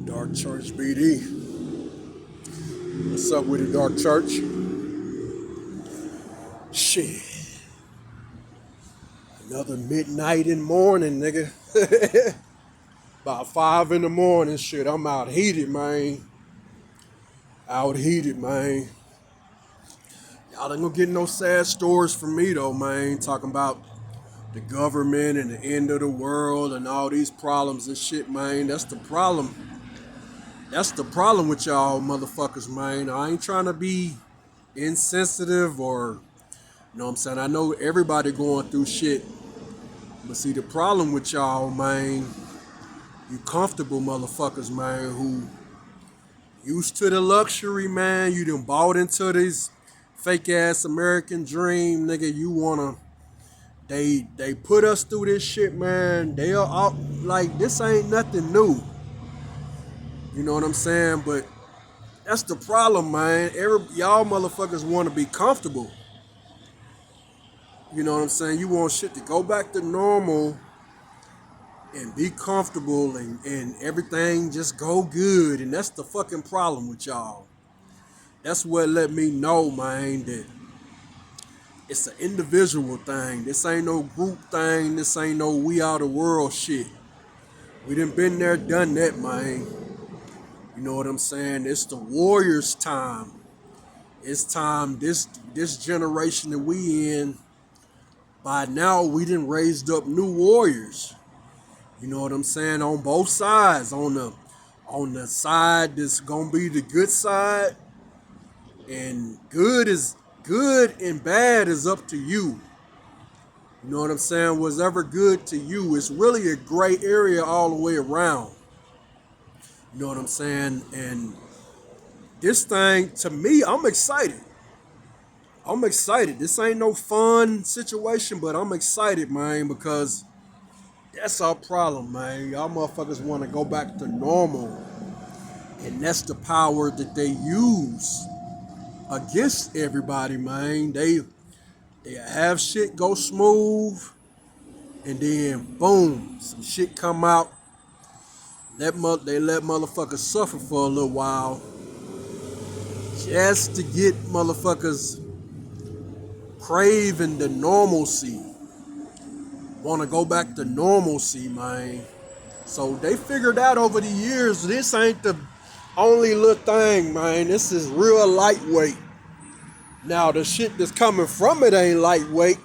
Dark Church BD. What's up with the Dark Church? Shit. Another midnight in morning, nigga. About 5 in the morning, shit. I'm out heated, man. Out heated, man. Y'all ain't gonna get no sad stories from me, though, man. Talking about the government and the end of the world and all these problems and shit, man. That's the problem. That's the problem with y'all motherfuckers, man. I ain't trying to be insensitive or, you know what I'm saying? I know everybody going through shit. But see, the problem with y'all, man, you comfortable motherfuckers, man, who used to the luxury, man. You done bought into this fake-ass American dream, nigga. You wanna, they put us through this shit, man. They are all, like, this ain't nothing new. You know what I'm saying? But that's the problem, man. Y'all motherfuckers want to be comfortable. You know what I'm saying? You want shit to go back to normal and be comfortable and everything just go good. And that's the fucking problem with y'all. That's what let me know, man, that it's an individual thing. This ain't no group thing. This ain't no we are the world shit. We done been there, done that, man. You know what I'm saying? It's the Warriors' time. It's time, this generation that we in, by now we done raised up new warriors. You know what I'm saying? On both sides. On the side that's gonna be the good side. And good and bad is up to you. You know what I'm saying? Whatever good to you. It's really a gray area all the way around. You know what I'm saying? And this thing, to me, I'm excited. I'm excited. This ain't no fun situation, but I'm excited, man, because that's our problem, man. Y'all motherfuckers want to go back to normal. And that's the power that they use against everybody, man. They have shit go smooth, and then boom, some shit come out. They let motherfuckers suffer for a little while just to get motherfuckers craving the normalcy. Want to go back to normalcy, man. So they figured out over the years, this ain't the only little thing, man. This is real lightweight. Now, the shit that's coming from it ain't lightweight.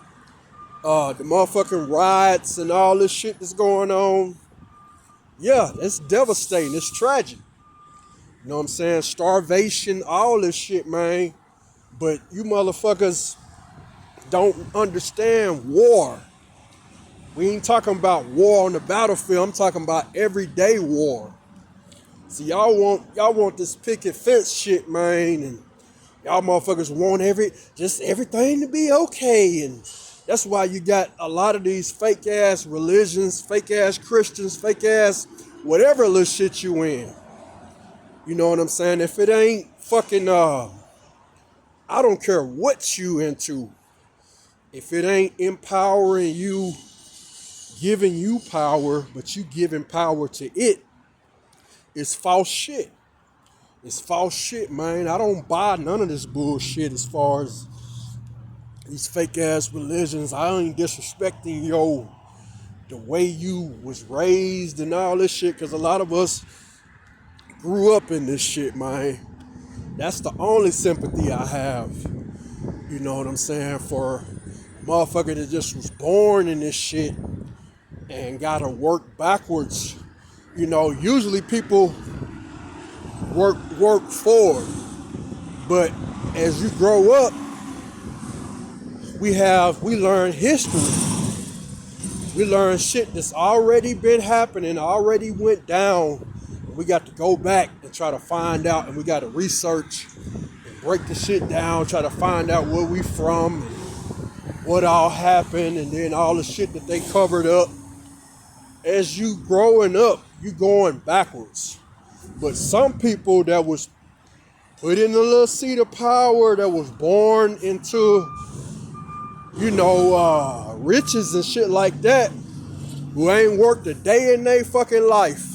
The motherfucking riots and all this shit that's going on. Yeah, it's devastating. It's tragic. You know what I'm saying? Starvation, all this shit, man. But you motherfuckers don't understand war. We ain't talking about war on the battlefield. I'm talking about everyday war. See, y'all want this picket fence shit, man, and y'all motherfuckers want everything to be okay, and that's why you got a lot of these fake ass religions, fake ass Christians, fake ass whatever little shit you in. You know what I'm saying? If it ain't fucking I don't care what you into. If it ain't empowering you, giving you power, but you giving power to it, it's false shit. It's false shit, man. I don't buy none of this bullshit as far as these fake ass religions. I ain't disrespecting the way you was raised and all this shit, because a lot of us grew up in this shit, man. That's the only sympathy I have. You know what I'm saying? For a motherfucker that just was born in this shit and gotta work backwards. You know, usually people work forward, but as you grow up, we learn history. We learn shit that's already been happening, already went down. We got to go back and try to find out, and we got to research and break the shit down, try to find out where we from, and what all happened, and then all the shit that they covered up. As you growing up, you going backwards. But some people that was put in a little seat of power, that was born into, riches and shit like that, who ain't worked a day in their fucking life,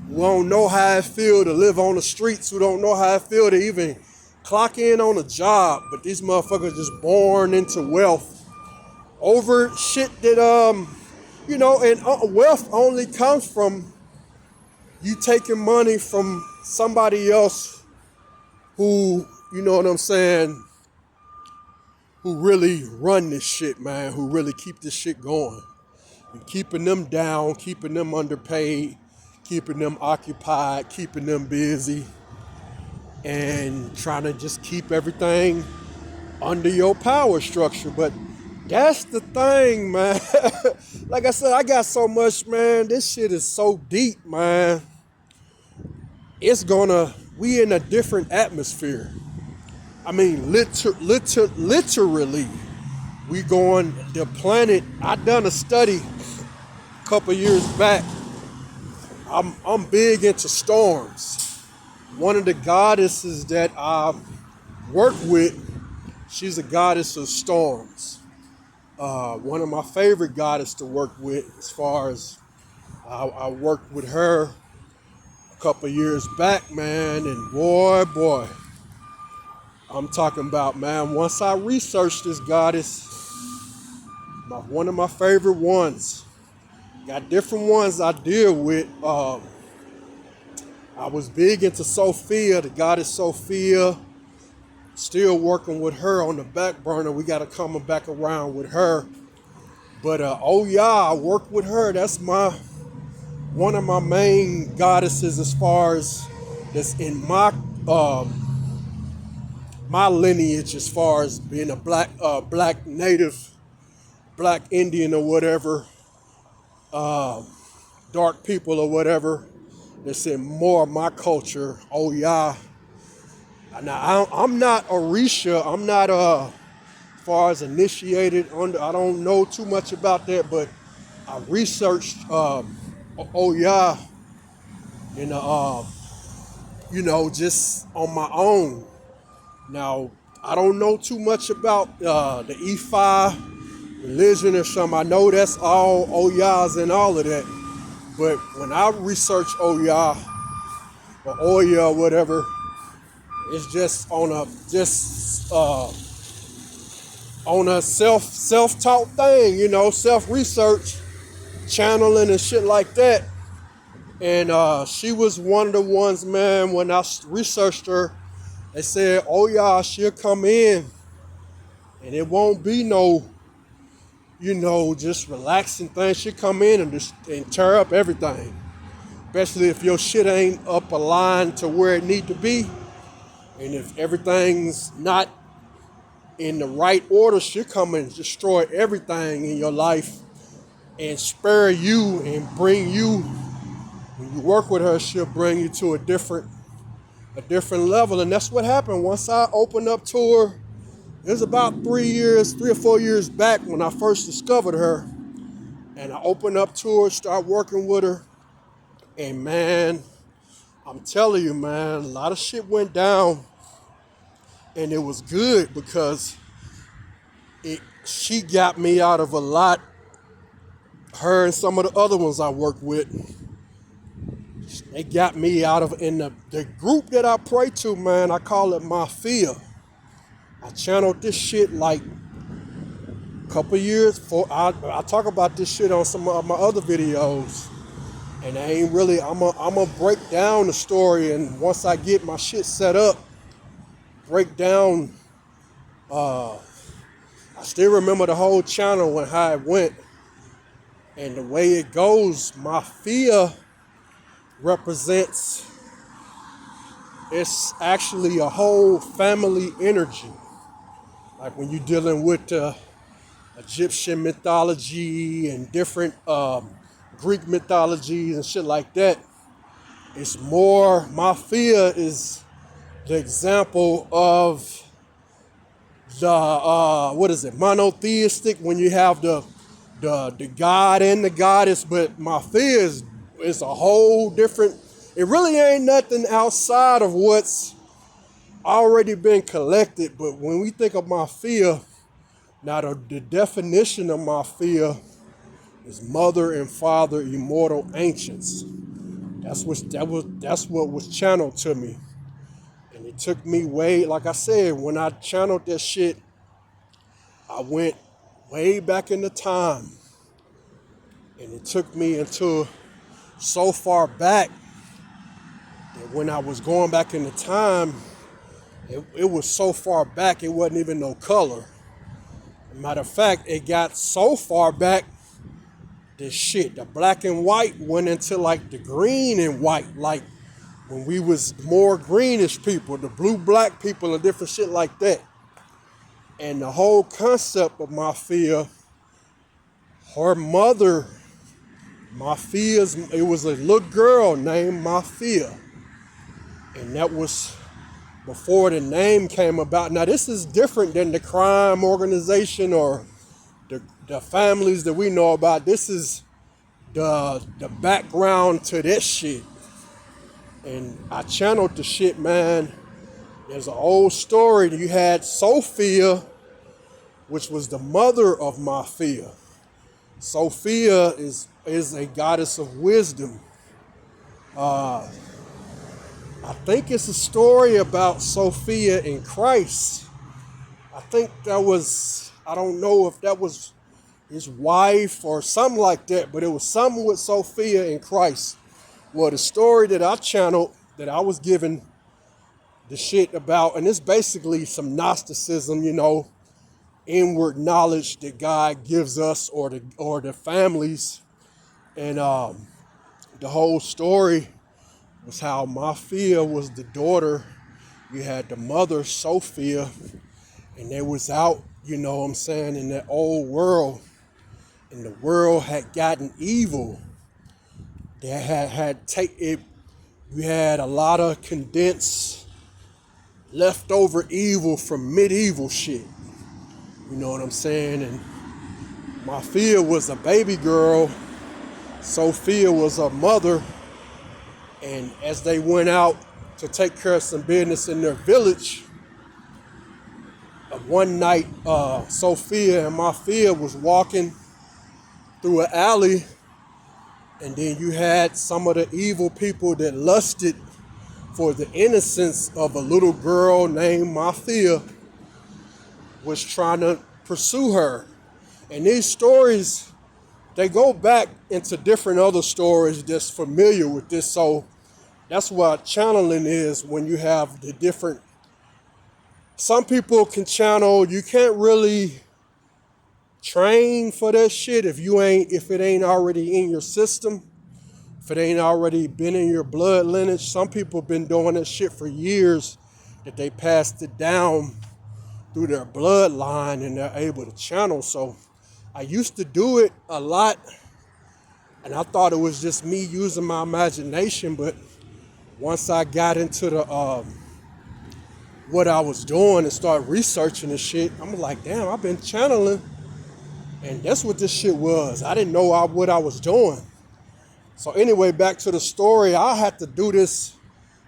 who don't know how it feel to live on the streets, who don't know how it feel to even clock in on a job, but these motherfuckers just born into wealth over shit that and wealth only comes from you taking money from somebody else who, you know what I'm saying, who really run this shit, man, who really keep this shit going. And keeping them down, keeping them underpaid, keeping them occupied, keeping them busy, and trying to just keep everything under your power structure. But that's the thing, man. Like I said, I got so much, man. This shit is so deep, man. We in a different atmosphere. I mean, literally, we going, the planet, I done a study a couple years back. I'm big into storms. One of the goddesses that I work with, she's a goddess of storms. One of my favorite goddesses to work with, as far as I worked with her a couple years back, man, and boy, I'm talking about, man, once I researched this goddess, one of my favorite ones, got different ones I deal with. I was big into Sophia, the goddess Sophia. Still working with her on the back burner. We got to come back around with her. But I work with her. That's one of my main goddesses as far as that's in my lineage, as far as being a black native, black Indian or whatever, dark people or whatever. That's in more of my culture. Oh yeah. Now I'm not Orisha. I'm not as far as initiated under. I don't know too much about that, but I researched Oya in just on my own. Now I don't know too much about the Ifa religion or something. I know that's all Oyas and all of that. But when I research Oya or Oya or whatever, it's just on a self-taught thing, self-research, channeling and shit like that. And she was one of the ones, man, when I researched her, they said, oh yeah, she'll come in and it won't be no, just relaxing thing. She'll come in and tear up everything. Especially if your shit ain't up aligned to where it need to be. And if everything's not in the right order, she'll come and destroy everything in your life and spare you and bring you, when you work with her, she'll bring you to a different level. And that's what happened. Once I opened up to her, it was about 3 or 4 years back when I first discovered her. And I opened up to her, started working with her. And man, I'm telling you, man, a lot of shit went down. And it was good because she got me out of a lot. Her and some of the other ones I work with, they got me out of, in the group that I pray to, man, I call it my fear. I channeled this shit like a couple years before. I talk about this shit on some of my other videos. And I ain't really, I'm gonna break down the story, and once I get my shit set up, break down, I still remember the whole channel and how it went. And the way it goes, my fear represents, it's actually a whole family energy. Like when you're dealing with Egyptian mythology and different Greek mythologies and shit like that, it's more, my fear is the example of the, monotheistic, when you have the God and the goddess, but my fear is a whole different, it really ain't nothing outside of what's already been collected. But when we think of my fear, now the definition of my fear is mother and father, immortal ancients. That's what was channeled to me. And it took me way, like I said, when I channeled that shit, I went way back in the time. And it took me into so far back that when I was going back in the time, it was so far back it wasn't even no color. Matter of fact, it got so far back that shit, the black and white went into like the green and white, like when we was more greenish people, the blue black people and different shit like that. And the whole concept of Mafia, her mother, it was a little girl named Mafia. And that was before the name came about. Now this is different than the crime organization or the families that we know about. This is the background to that shit. And I channeled the shit, man. There's an old story. You had Sophia, which was the mother of Mafia. Sophia is a goddess of wisdom. I think it's a story about Sophia and Christ. I think I don't know if that was his wife or something like that, but it was something with Sophia and Christ. Well, the story that I channeled, that I was given the shit about, and it's basically some Gnosticism, inward knowledge that God gives us or the families. And the whole story was how Mafia was the daughter. You had the mother, Sophia, and they was out, in that old world. And the world had gotten evil. They you had a lot of condensed, leftover evil from medieval shit. You know what I'm saying? And Mafia was a baby girl. Sophia was a mother. And as they went out to take care of some business in their village, one night, Sophia and Mafia was walking through an alley, and then you had some of the evil people that lusted for the innocence of a little girl named Mafia was trying to pursue her. And these stories, they go back into different other stories that's familiar with this. So that's what channeling is, when you have the different. Some people can channel. You can't really train for that shit if it ain't already in your system, if it ain't already been in your blood lineage. Some people been doing that shit for years, that they passed it down through their bloodline and they're able to channel. So I used to do it a lot, and I thought it was just me using my imagination. But once I got into the what I was doing and started researching this shit, I'm like, damn, I've been channeling. And that's what this shit was. I didn't know what I was doing. So anyway, back to the story. I had to do this.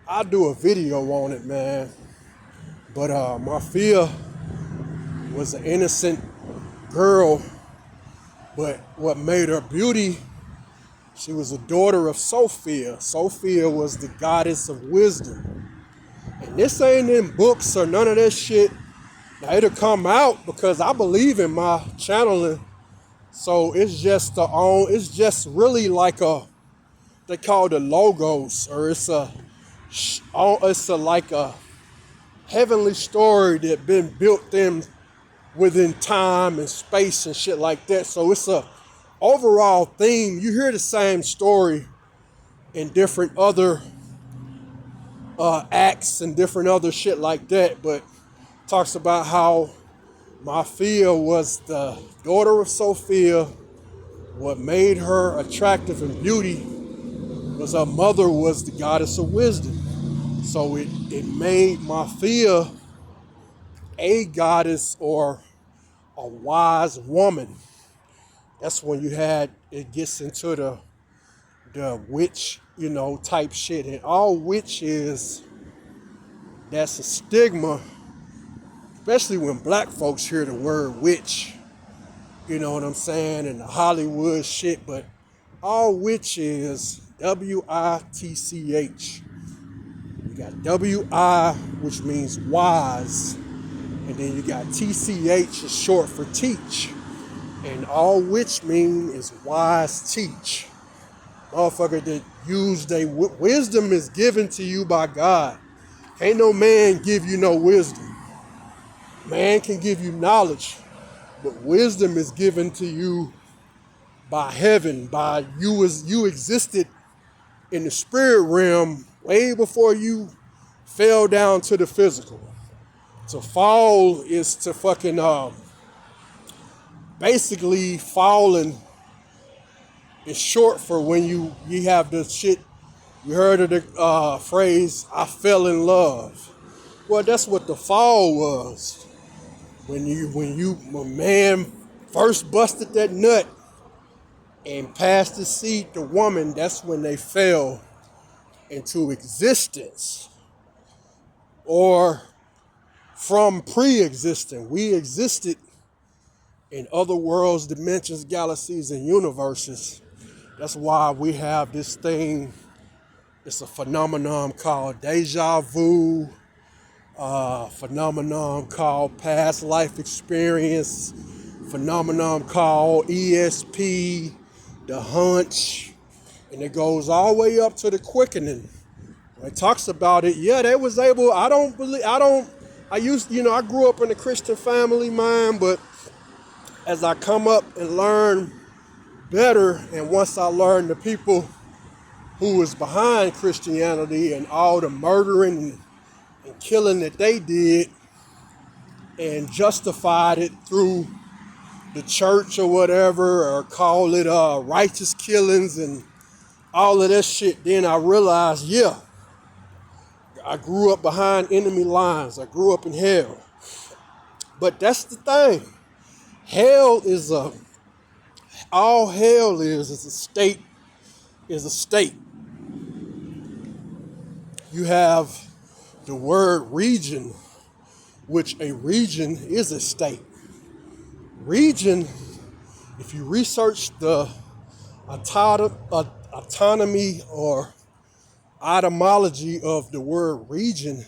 I'll do a video on it, man. But Mafia was an innocent girl. But what made her beauty, she was a daughter of Sophia. Sophia was the goddess of wisdom. And this ain't in books or none of that shit. Now it'll come out because I believe in my channeling. So it's just really like they call it a logos, or it's like a heavenly story that been built in within time and space and shit like that. So it's a overall theme. You hear the same story in different other acts and different other shit like that, but talks about how Mafia was the daughter of Sophia. What made her attractive and beauty was her mother was the goddess of wisdom. So it made Mafia a goddess or a wise woman. That's when it gets into the witch, type shit. And all witch is, that's a stigma, especially when black folks hear the word witch. You know what I'm saying? And the Hollywood shit. But all which is WITCH. You got WI, which means wise, and then you got TCH is short for teach, and all which mean is wise teach. Motherfucker that use they wisdom is given to you by God. Ain't no man give you no wisdom. Man can give you knowledge, but wisdom is given to you by heaven, by you as you existed in the spirit realm way before you fell down to the physical. To fall is to fucking basically falling is short for when you have the shit. You heard of the phrase "I fell in love." Well, that's what the fall was. When man first busted that nut and passed the seed to woman, that's when they fell into existence. Or from pre-existing. We existed in other worlds, dimensions, galaxies, and universes. That's why we have this thing. It's a phenomenon called deja vu, phenomenon called past life experience, phenomenon called ESP, the hunch, and it goes all the way up to the quickening. When it talks about it, yeah, they was able, I grew up in a Christian family, man, but as I come up and learn better, and once I learned the people who was behind Christianity and all the murdering and killing that they did and justified it through the church or whatever, or call it righteous killings and all of that shit, then I realized, yeah, I grew up behind enemy lines. I grew up in hell. But that's the thing. Hell is all hell is a state, You have the word region, which a region is a state. Region, if you research the autonomy or etymology of the word region,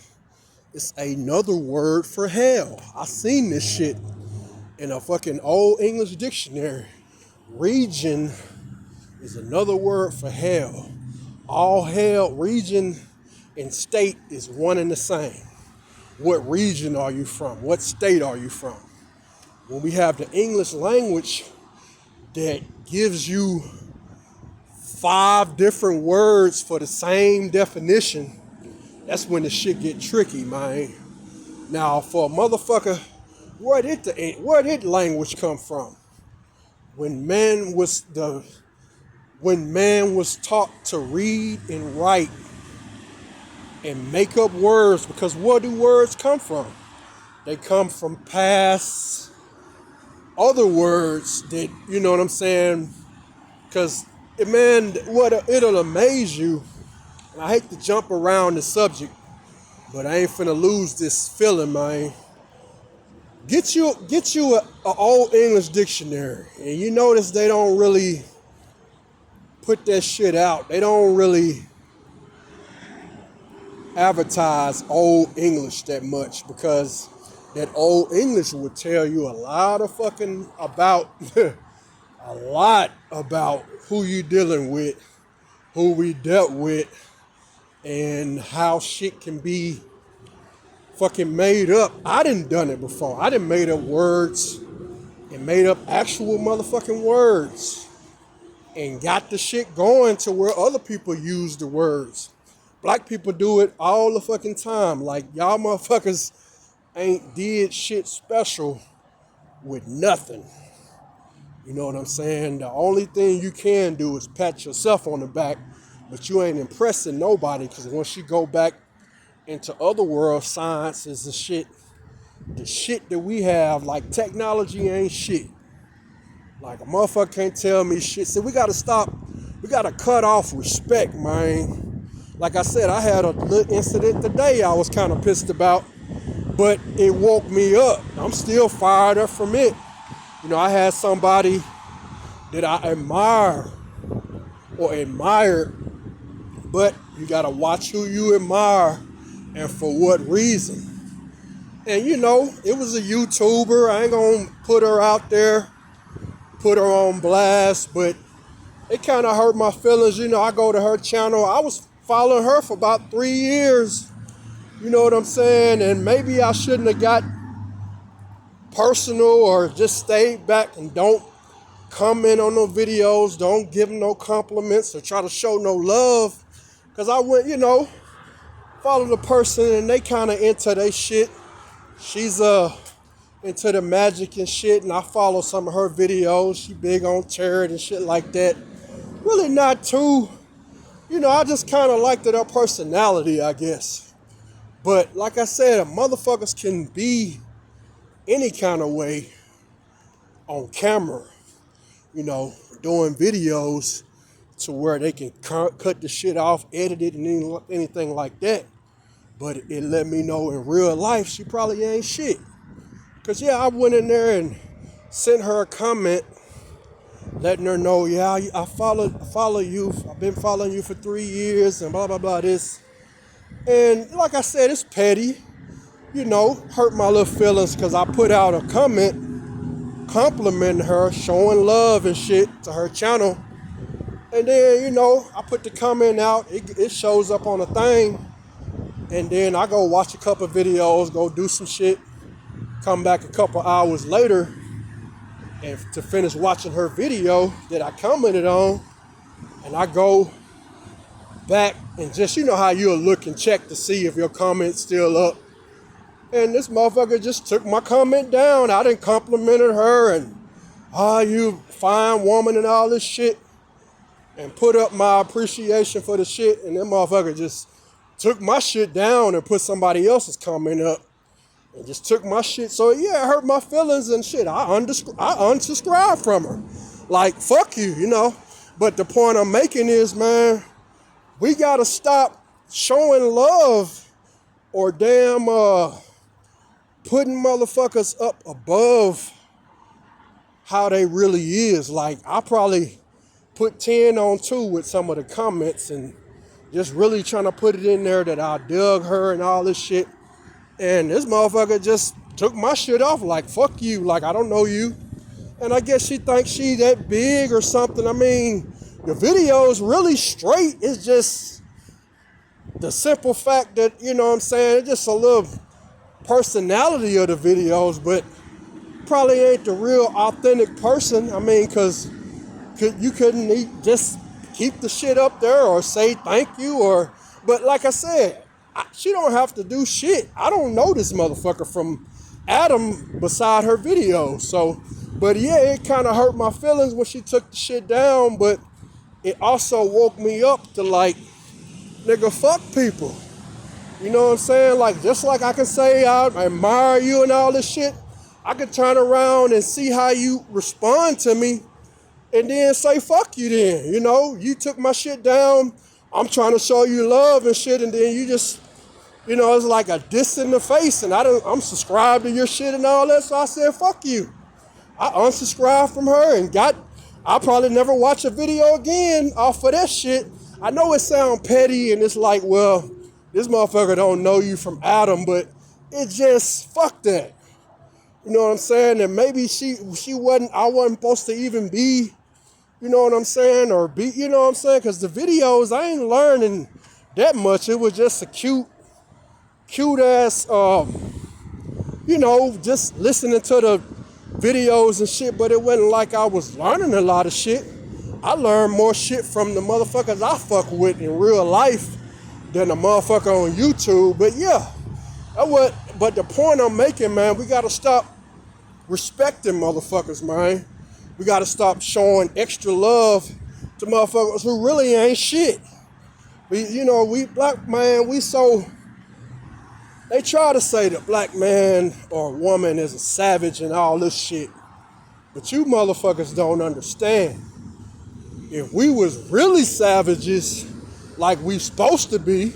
it's another word for hell. I seen this shit in a fucking old English dictionary. Region is another word for hell. All hell, region and state is one and the same. What region are you from? What state are you from? When we have the English language that gives you 5 different words for the same definition, that's when the shit get tricky, man. Now, for a motherfucker, where did language come from? When man was taught to read and write and make up words, because where do words come from? They come from past other words that, you know what I'm saying? Because, man, it'll amaze you, and I hate to jump around the subject, but I ain't finna lose this feeling, man. Get you a old English dictionary, and you notice they don't really put that shit out. They don't really advertise old English that much, because that old English would tell you a lot of fucking about a lot about who you dealing with, who we dealt with, and how shit can be fucking made up. I done done it before. I done made up words and made up actual motherfucking words and got the shit going to where other people use the words. Black people do it all the fucking time. Like, y'all motherfuckers ain't did shit special with nothing. You know what I'm saying? The only thing you can do is pat yourself on the back, but you ain't impressing nobody, because once you go back into other world science is the shit that we have, like technology ain't shit. Like, a motherfucker can't tell me shit. So we gotta cut off respect, man. Like I said, I had a little incident today I was kind of pissed about, but it woke me up. I'm still fired up from it. You know, I had somebody that I admire or admired, but you gotta watch who you admire and for what reason. And you know, it was a YouTuber. I ain't gonna put her out there, put her on blast, but it kind of hurt my feelings. You know, I go to her channel. I was following her for about 3 years. You know what I'm saying? And maybe I shouldn't have got personal or just stayed back and don't comment on no videos, don't give them no compliments or try to show no love. Because I went, you know, follow the person and they kind of into their shit. She's into the magic and shit, and I follow some of her videos. She big on tarot and shit like that. Really not too, you know, I just kind of liked her personality, I guess. But like I said, motherfuckers can be any kind of way on camera, you know, doing videos to where they can cut the shit off, edit it, and anything like that. But it let me know in real life she probably ain't shit. Because, yeah, I went in there and sent her a comment letting her know, yeah, I follow you. I've been following you for 3 years and blah, blah, blah, this. And like I said, it's petty. You know, hurt my little feelings because I put out a comment complimenting her, showing love and shit to her channel. And then, you know, I put the comment out. It shows up on a thing. And then I go watch a couple videos, go do some shit, come back a couple hours later and to finish watching her video that I commented on. And I go back and just, you know how you'll look and check to see if your comment's still up. And this motherfucker just took my comment down. I done complimented her and, you fine woman and all this shit. And put up my appreciation for the shit. And that motherfucker just took my shit down and put somebody else's comment up. And just took my shit. So yeah, it hurt my feelings and shit. I unsubscribed from her. Like, fuck you, you know. But the point I'm making is, man, we gotta stop showing love or damn putting motherfuckers up above how they really is. Like, I probably put 10 on 2 with some of the comments and just really trying to put it in there that I dug her and all this shit. And this motherfucker just took my shit off like, fuck you, like I don't know you. And I guess she thinks she that big or something. I mean, the video's really straight. It's just the simple fact that, you know what I'm saying, it's just a little personality of the videos, but probably ain't the real authentic person. I mean, because you couldn't just keep the shit up there or say thank you or, but like I said, she don't have to do shit. I don't know this motherfucker from Adam beside her video. So, but yeah, it kind of hurt my feelings when she took the shit down, but it also woke me up to like, nigga, fuck people. You know what I'm saying? Like, just like I can say I admire you and all this shit, I can turn around and see how you respond to me and then say fuck you then. You know, you took my shit down, I'm trying to show you love and shit, and then you just, you know, it's like a diss in the face, and I'm subscribed to your shit and all that, so I said fuck you. I unsubscribed from her and I'll probably never watch a video again off of that shit. I know it sounds petty and it's like, well, this motherfucker don't know you from Adam, but it just, fuck that. You know what I'm saying? And maybe I wasn't supposed to even be, you know what I'm saying? Or be, you know what I'm saying? Because the videos, I ain't learning that much. It was just a cute ass, you know, just listening to the videos and shit, but it wasn't like I was learning a lot of shit. I learned more shit from the motherfuckers I fuck with in real life than the motherfucker on YouTube. But yeah, but the point I'm making, man, we gotta stop respecting motherfuckers, man. We gotta stop showing extra love to motherfuckers who really ain't shit. We black man, they try to say that black man or woman is a savage and all this shit. But you motherfuckers don't understand. If we was really savages, like we supposed to be,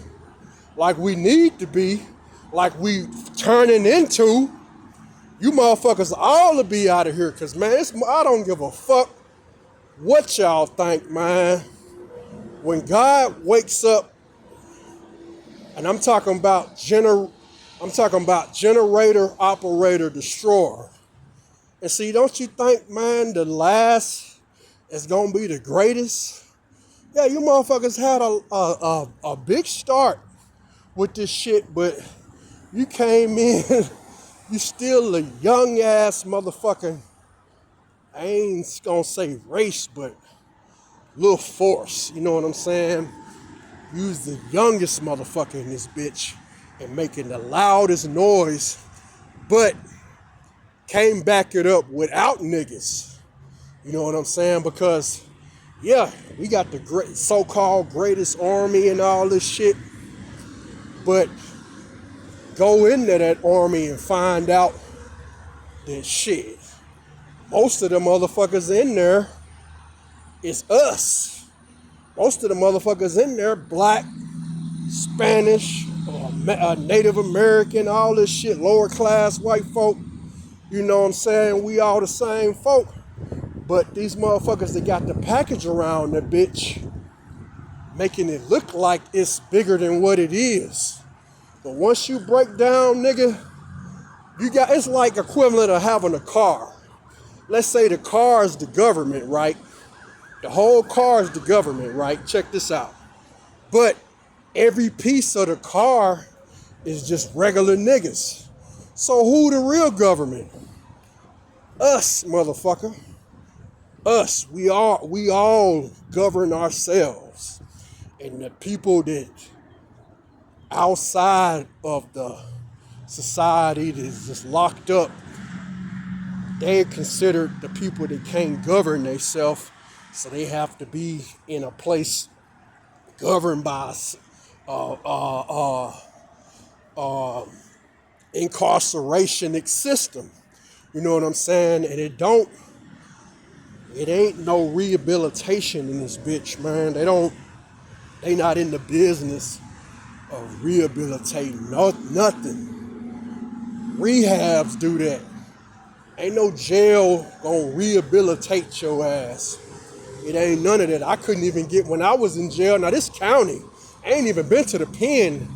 like we need to be, like we turning into, you motherfuckers all to be out of here. Cause man, I don't give a fuck what y'all think, man. When God wakes up, and I'm talking about generator operator destroyer. And see, don't you think, man, the last is gonna be the greatest? Yeah, you motherfuckers had a big start with this shit, but you came in, you still a young ass motherfucking, I ain't gonna say race, but little force, you know what I'm saying? You's the youngest motherfucker in this bitch and making the loudest noise, but came back it up without niggas. You know what I'm saying? Because, yeah, we got the great so-called greatest army and all this shit, but go into that army and find out that shit, most of the motherfuckers in there is us. Most of the motherfuckers in there, black, Spanish, Native American, all this shit, lower class white folk. You know what I'm saying? We all the same folk. But these motherfuckers that got the package around the bitch, making it look like it's bigger than what it is. But once you break down, nigga, it's like equivalent of having a car. Let's say the car is the government, right? The whole car is the government, right? Check this out. But every piece of the car is just regular niggas. So who the real government? Us, motherfucker. Us. We all govern ourselves. And the people that outside of the society that's just locked up, they considered the people that can't govern themselves, so they have to be in a place governed by incarceration system. You know what I'm saying? And it ain't no rehabilitation in this bitch, man. They not in the business of rehabilitating nothing. Rehabs do that. Ain't no jail gonna rehabilitate your ass. It ain't none of that. I couldn't even get, when I was in jail, now this county, I ain't even been to the pen,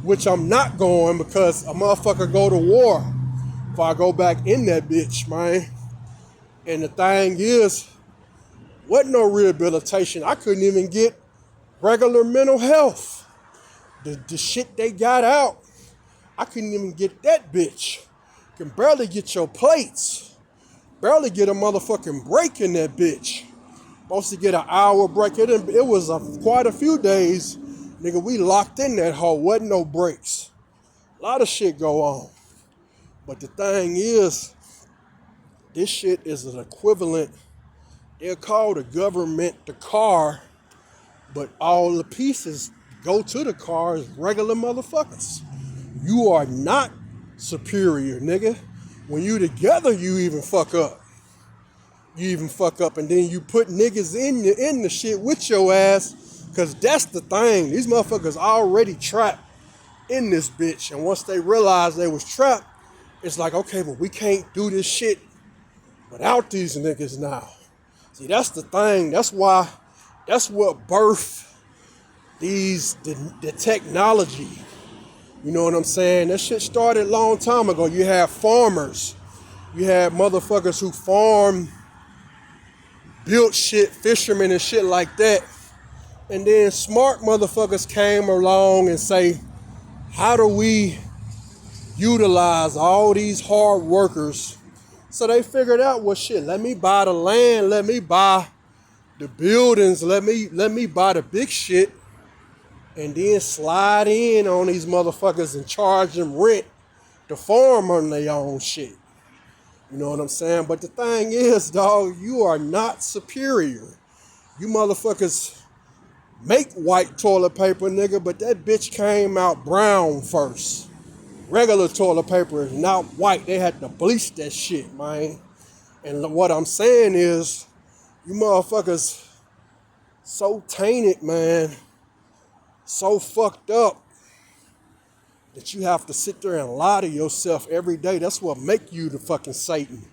which I'm not going because a motherfucker go to war if I go back in that bitch, man. And the thing is, wasn't no rehabilitation. I couldn't even get regular mental health. The shit they got out, I couldn't even get that bitch. Can barely get your plates. Barely get a motherfucking break in that bitch. Supposed to get an hour break. It was quite a few days, nigga, we locked in that hole. Wasn't no breaks. A lot of shit go on. But the thing is, this shit is an equivalent. They'll call the government the car, but all the pieces go to the car as regular motherfuckers. You are not superior, nigga. When you together, you even fuck up. And then you put niggas in the shit with your ass, because that's the thing. These motherfuckers already trapped in this bitch. And once they realized they was trapped, it's like, okay, but we can't do this shit without these niggas now. See, that's the thing. That's what birthed the technology. You know what I'm saying? That shit started a long time ago. You had farmers. You had motherfuckers who farmed, built shit, fishermen and shit like that. And then smart motherfuckers came along and say, how do we utilize all these hard workers? So they figured out, well, shit, let me buy the land, let me buy the buildings, let me buy the big shit, and then slide in on these motherfuckers and charge them rent to farm on their own shit. You know what I'm saying? But the thing is, dog, you are not superior. You motherfuckers make white toilet paper, nigga, but that bitch came out brown first. Regular toilet paper is not white. They had to bleach that shit, man. And what I'm saying is, you motherfuckers so tainted, man, so fucked up, that you have to sit there and lie to yourself every day. That's what make you the fucking Satan.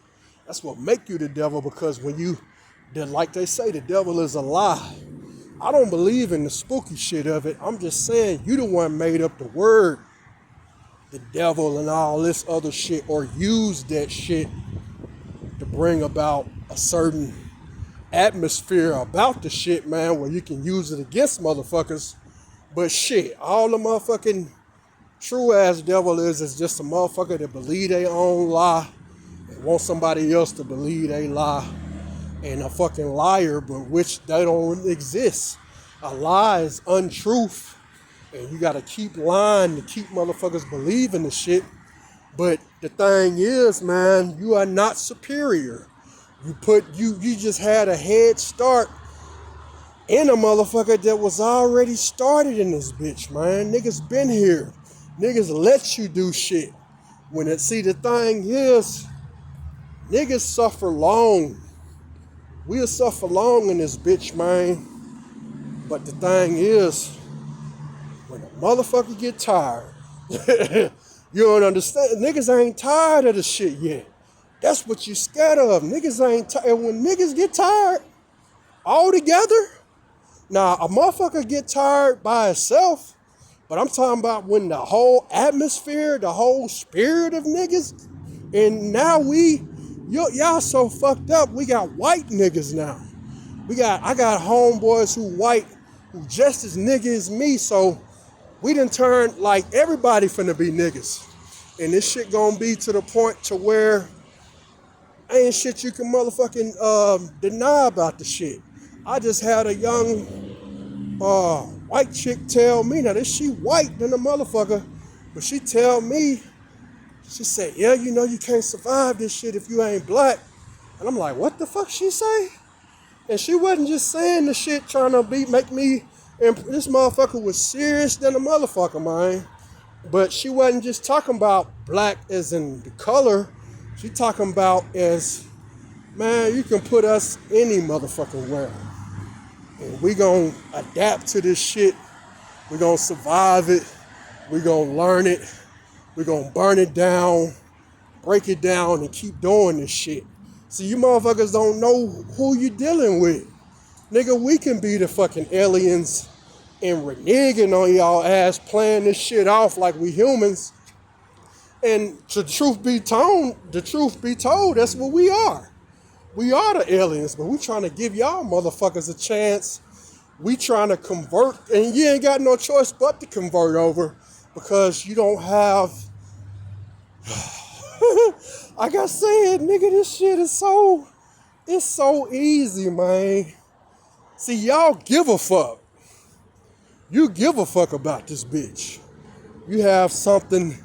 That's what make you the devil, because when you, like they say, the devil is a lie. I don't believe in the spooky shit of it. I'm just saying you the one made up the word, the devil and all this other shit, or used that shit to bring about a certain atmosphere about the shit, man, where you can use it against motherfuckers. But shit, all the motherfucking true ass devil is just a motherfucker that believe their own lie and want somebody else to believe they lie. And a fucking liar, but which they don't exist. A lie is untruth. And you gotta keep lying to keep motherfuckers believing the shit. But the thing is, man, you are not superior. You just had a head start in a motherfucker that was already started in this bitch, man. Niggas been here. Niggas let you do shit. See, the thing is, niggas suffer long. We'll suffer long in this bitch, man. But the thing is, when a motherfucker get tired, you don't understand. Niggas ain't tired of the shit yet. That's what you scared of. Niggas ain't tired. When niggas get tired all together, now a motherfucker get tired by itself, but I'm talking about when the whole atmosphere, the whole spirit of niggas, and now y'all so fucked up, we got white niggas now. I got homeboys who white, who just as nigga as me, so we done turned like everybody finna be niggas. And this shit gonna be to the point to where ain't shit you can motherfucking deny about the shit. I just had a young white chick tell me, now this she white than a motherfucker, but she tell me, she said, yeah, you know you can't survive this shit if you ain't black. And I'm like, what the fuck she say? And she wasn't just saying the shit trying to make me, and this motherfucker was serious than a motherfucker, man. But she wasn't just talking about black as in the color. She talking about as, man, you can put us any motherfucking where. And we gonna adapt to this shit. We gonna survive it. We gonna learn it. We gonna burn it down, break it down, and keep doing this shit. See, you motherfuckers don't know who you dealing with. Nigga, we can be the fucking aliens and reneging on y'all ass, playing this shit off like we humans. And the truth be told, that's what we are. We are the aliens, but we trying to give y'all motherfuckers a chance. We trying to convert, and you ain't got no choice but to convert over because you don't have... Like I said, nigga, this shit is it's so easy, man. See, y'all give a fuck. You give a fuck about this bitch. You have something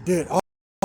that